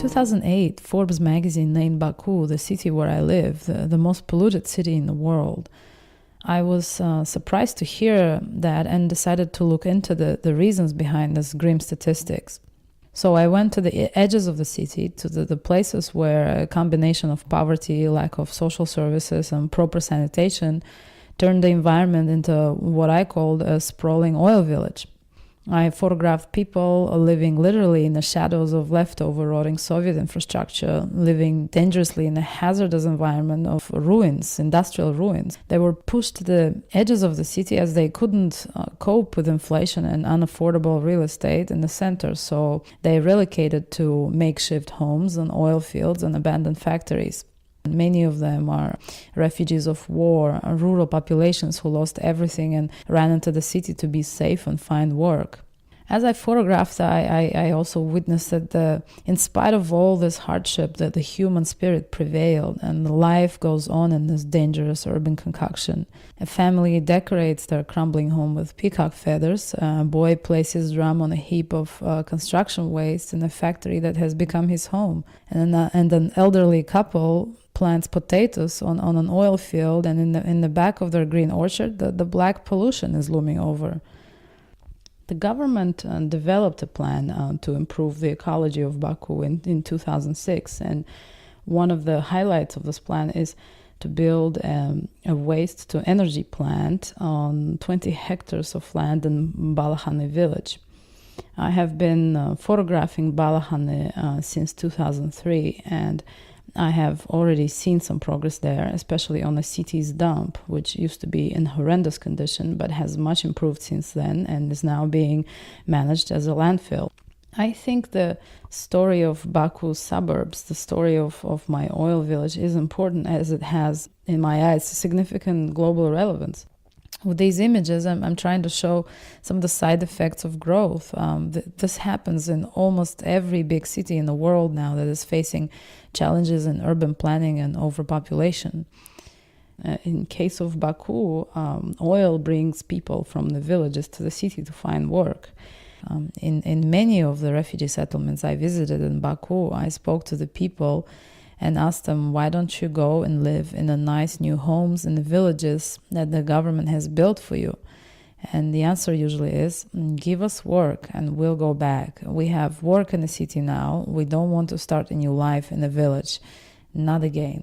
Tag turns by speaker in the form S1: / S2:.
S1: 2008, Forbes magazine named Baku, the city where I live, the most polluted city in the world. I was surprised to hear that and decided to look into the reasons behind this grim statistics. So I went to the edges of the city, to the places where a combination of poverty, lack of social services, and proper sanitation turned the environment into what I called a sprawling oil village. I photographed people living literally in the shadows of leftover rotting Soviet infrastructure, living dangerously in a hazardous environment of ruins, industrial ruins. They were pushed to the edges of the city as they couldn't cope with inflation and unaffordable real estate in the center, so they relocated to makeshift homes on oil fields and abandoned factories. Many of them are refugees of war, rural populations who lost everything and ran into the city to be safe and find work. As I photographed, I also witnessed that in spite of all this hardship, that the human spirit prevailed and life goes on in this dangerous urban concoction. A family decorates their crumbling home with peacock feathers. A boy places his drum on a heap of construction waste in a factory that has become his home. And an elderly couple plants potatoes on an oil field, and in the back of their green orchard, the black pollution is looming over. The government developed a plan to improve the ecology of Baku in 2006, and one of the highlights of this plan is to build a waste-to-energy plant on 20 hectares of land in Balahane village. I have been photographing Balahane since 2003, and I have already seen some progress there, especially on the city's dump, which used to be in horrendous condition but has much improved since then and is now being managed as a landfill. I think the story of Baku's suburbs, the story of my oil village, is important as it has, in my eyes, significant global relevance. With these images, I'm trying to show some of the side effects of growth. This happens in almost every big city in the world now that is facing challenges in urban planning and overpopulation. In case of Baku, oil brings people from the villages to the city to find work. In many of the refugee settlements I visited in Baku, I spoke to the people and asked them, why don't you go and live in the nice new homes in the villages that the government has built for you? And the answer usually is, give us work and we'll go back. We have work in the city now. We don't want to start a new life in the village. Not again.